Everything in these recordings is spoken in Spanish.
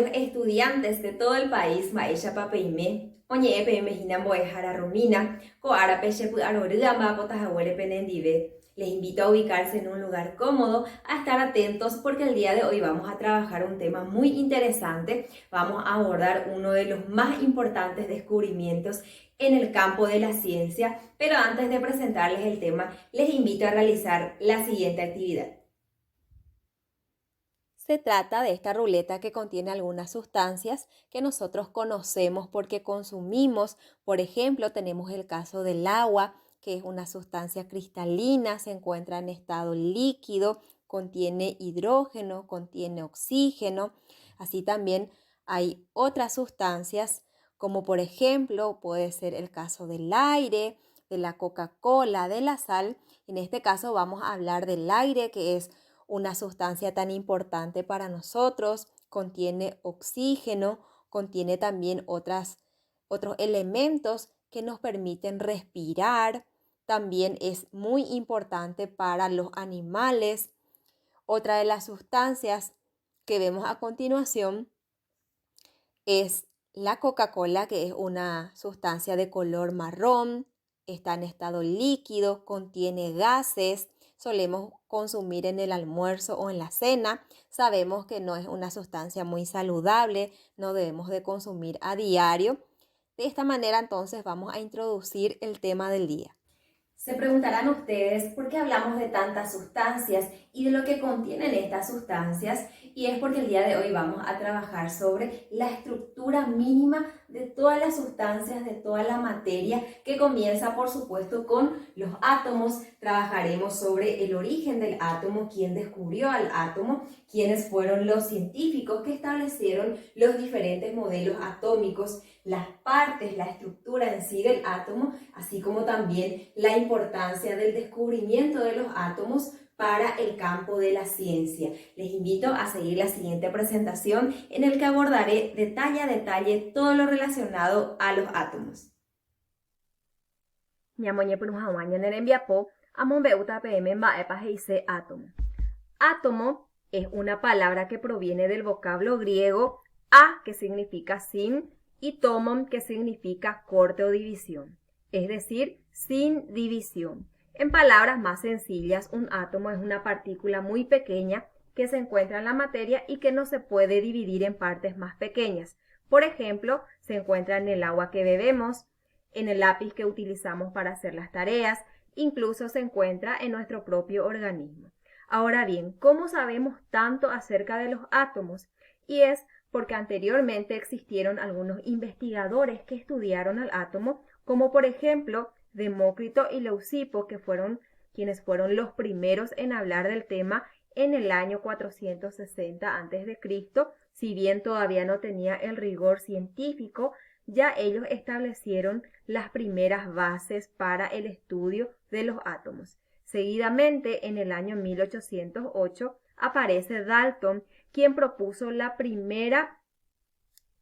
queridos estudiantes de todo el país, Maesha Papeime, Oñe PM Hinambo Jara Romina, Coara Pechepu Arorama Potajahuere Penendive. Les invito a ubicarse en un lugar cómodo, a estar atentos porque el día de hoy vamos a trabajar un tema muy interesante. Vamos a abordar uno de los más importantes descubrimientos en el campo de la ciencia, pero antes de presentarles el tema, les invito a realizar la siguiente actividad. Se trata de esta ruleta que contiene algunas sustancias que nosotros conocemos porque consumimos. Por ejemplo, tenemos el caso del agua, que es una sustancia cristalina, se encuentra en estado líquido, contiene hidrógeno, contiene oxígeno. Así también hay otras sustancias, como por ejemplo puede ser el caso del aire, de la Coca-Cola, de la sal. En este caso vamos a hablar del aire, que es una sustancia tan importante para nosotros, contiene oxígeno, contiene también otros elementos que nos permiten respirar, también es muy importante para los animales. Otra de las sustancias que vemos a continuación es la Coca-Cola, que es una sustancia de color marrón, está en estado líquido, contiene gases. Solemos consumir en el almuerzo o en la cena. Sabemos que no es una sustancia muy saludable, no debemos de consumir a diario. De esta manera entonces vamos a introducir el tema del día. Se preguntarán ustedes por qué hablamos de tantas sustancias y de lo que contienen estas sustancias, y es porque el día de hoy vamos a trabajar sobre la estructura mínima de todas las sustancias, de toda la materia, que comienza por supuesto con los átomos. Trabajaremos sobre el origen del átomo, quién descubrió al átomo, quiénes fueron los científicos que establecieron los diferentes modelos atómicos, las partes, la estructura en sí del átomo, así como también la importancia del descubrimiento de los átomos para el campo de la ciencia. Les invito a seguir la siguiente presentación en el que abordaré detalle a detalle todo lo relacionado a los átomos. Átomo es una palabra que proviene del vocablo griego a, que significa sin, y tomon, que significa corte o división, es decir, sin división. En palabras más sencillas, un átomo es una partícula muy pequeña que se encuentra en la materia y que no se puede dividir en partes más pequeñas. Por ejemplo, se encuentra en el agua que bebemos, en el lápiz que utilizamos para hacer las tareas, incluso se encuentra en nuestro propio organismo. Ahora bien, ¿cómo sabemos tanto acerca de los átomos? Y es porque anteriormente existieron algunos investigadores que estudiaron al átomo, como por ejemplo Demócrito y Leucipo, que fueron quienes fueron los primeros en hablar del tema en el año 460 a.C. Si bien todavía no tenía el rigor científico, ya ellos establecieron las primeras bases para el estudio de los átomos. Seguidamente, en el año 1808, aparece Dalton, quien propuso la primera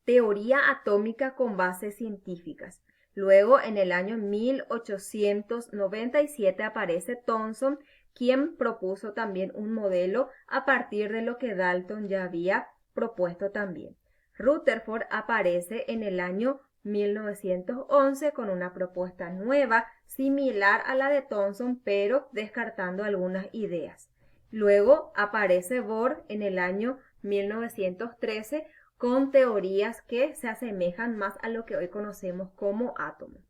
teoría atómica con bases científicas. Luego, en el año 1897, aparece Thomson, quien propuso también un modelo a partir de lo que Dalton ya había propuesto también. Rutherford aparece en el año 1911 con una propuesta nueva, similar a la de Thomson, pero descartando algunas ideas. Luego aparece Bohr en el año 1913 con teorías que se asemejan más a lo que hoy conocemos como átomos.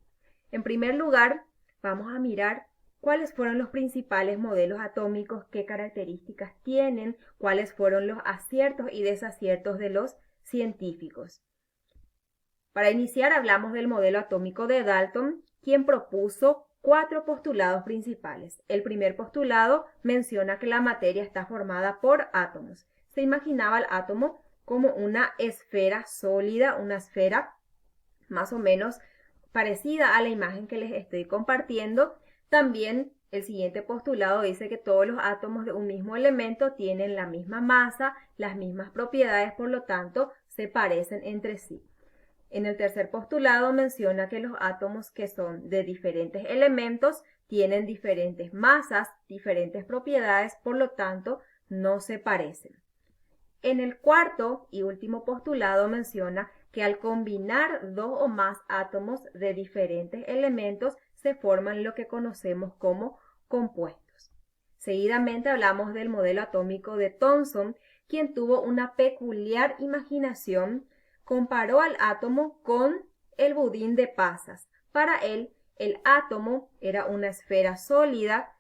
En primer lugar, vamos a mirar cuáles fueron los principales modelos atómicos, qué características tienen, cuáles fueron los aciertos y desaciertos de los científicos. Para iniciar, hablamos del modelo atómico de Dalton, quien propuso 4 postulados principales. El primer postulado menciona que la materia está formada por átomos. Se imaginaba el átomo como una esfera sólida, una esfera más o menos parecida a la imagen que les estoy compartiendo. También el siguiente postulado dice que todos los átomos de un mismo elemento tienen la misma masa, las mismas propiedades, por lo tanto, se parecen entre sí. En el tercer postulado menciona que los átomos que son de diferentes elementos tienen diferentes masas, diferentes propiedades, por lo tanto, no se parecen. En el cuarto y último postulado menciona que al combinar dos o más átomos de diferentes elementos se forman lo que conocemos como compuestos. Seguidamente hablamos del modelo atómico de Thomson, quien tuvo una peculiar imaginación, comparó al átomo con el budín de pasas. Para él, el átomo era una esfera sólida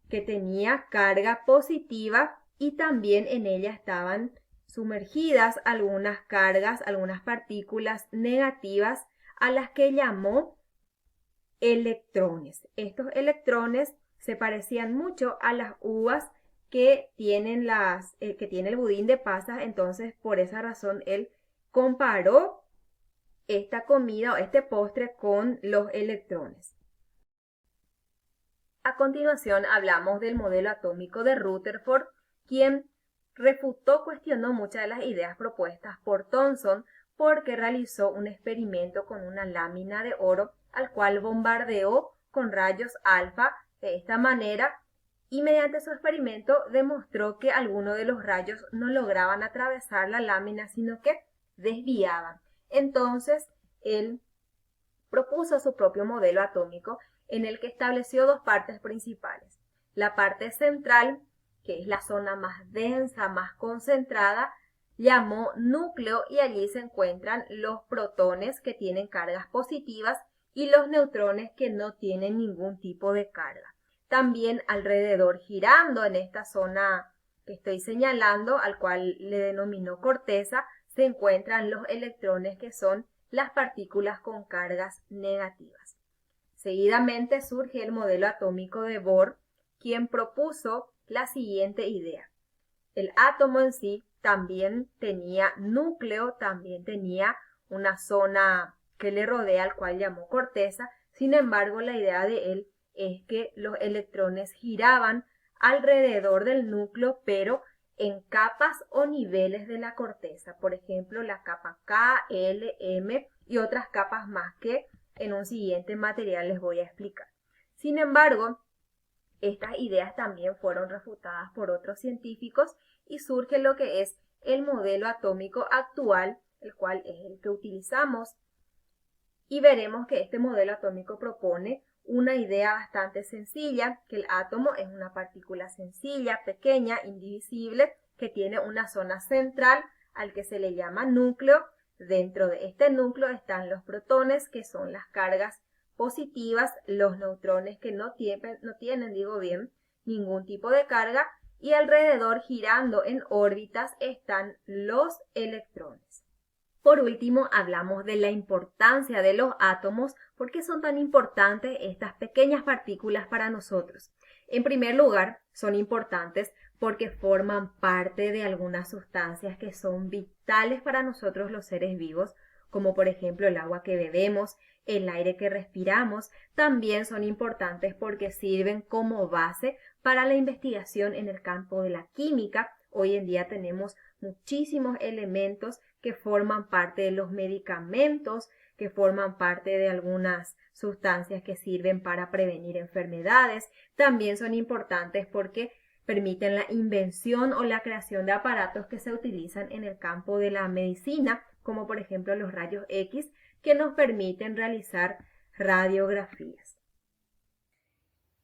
que tenía carga positiva y también en ella estaban sumergidas algunas cargas, algunas partículas negativas a las que llamó electrones. Estos electrones se parecían mucho a las uvas que tienen que tiene el budín de pasas, entonces por esa razón él comparó esta comida o este postre con los electrones. A continuación hablamos del modelo atómico de Rutherford, quien cuestionó muchas de las ideas propuestas por Thomson porque realizó un experimento con una lámina de oro al cual bombardeó con rayos alfa de esta manera y mediante su experimento demostró que algunos de los rayos no lograban atravesar la lámina sino que desviaban. Entonces él propuso su propio modelo atómico en el que estableció dos partes principales. La parte central, que es la zona más densa, más concentrada, llamó núcleo y allí se encuentran los protones que tienen cargas positivas y los neutrones que no tienen ningún tipo de carga. También alrededor, girando en esta zona que estoy señalando, al cual le denominó corteza, se encuentran los electrones que son las partículas con cargas negativas. Seguidamente surge el modelo atómico de Bohr, quien propuso la siguiente idea. El átomo en sí también tenía núcleo, también tenía una zona que le rodea, al cual llamó corteza. Sin embargo, la idea de él es que los electrones giraban alrededor del núcleo, pero en capas o niveles de la corteza. Por ejemplo, la capa K, L, M y otras capas más que en un siguiente material les voy a explicar. Sin embargo, estas ideas también fueron refutadas por otros científicos y surge lo que es el modelo atómico actual, el cual es el que utilizamos. Y veremos que este modelo atómico propone una idea bastante sencilla, que el átomo es una partícula sencilla, pequeña, indivisible, que tiene una zona central al que se le llama núcleo. Dentro de este núcleo están los protones, que son las cargas positivas, los neutrones que no tienen, ningún tipo de carga, y alrededor, girando en órbitas, están los electrones. Por último, hablamos de la importancia de los átomos. ¿Por qué son tan importantes estas pequeñas partículas para nosotros? En primer lugar, son importantes porque forman parte de algunas sustancias que son vitales para nosotros los seres vivos, como por ejemplo el agua que bebemos, el aire que respiramos. También son importantes porque sirven como base para la investigación en el campo de la química. Hoy en día tenemos muchísimos elementos que forman parte de los medicamentos, que forman parte de algunas sustancias que sirven para prevenir enfermedades. También son importantes porque permiten la invención o la creación de aparatos que se utilizan en el campo de la medicina, como por ejemplo los rayos X, que nos permiten realizar radiografías.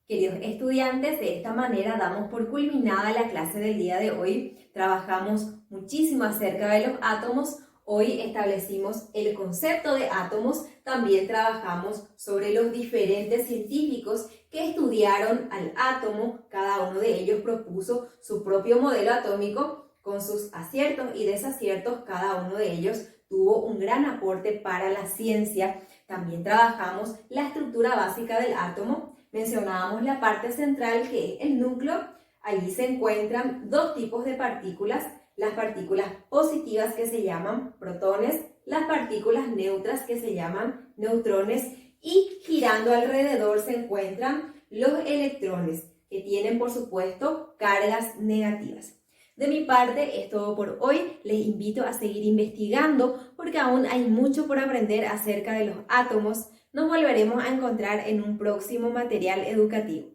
Queridos estudiantes, de esta manera damos por culminada la clase del día de hoy. Trabajamos muchísimo acerca de los átomos. Hoy establecimos el concepto de átomos. También trabajamos sobre los diferentes científicos que estudiaron al átomo. Cada uno de ellos propuso su propio modelo atómico con sus aciertos y desaciertos. Cada uno de ellos tuvo un gran aporte para la ciencia. También trabajamos la estructura básica del átomo. Mencionábamos la parte central, que es el núcleo. Allí se encuentran dos tipos de partículas: las partículas positivas, que se llaman protones, las partículas neutras, que se llaman neutrones, y girando alrededor se encuentran los electrones, que tienen por supuesto cargas negativas. De mi parte es todo por hoy. Les invito a seguir investigando porque aún hay mucho por aprender acerca de los átomos. Nos volveremos a encontrar en un próximo material educativo.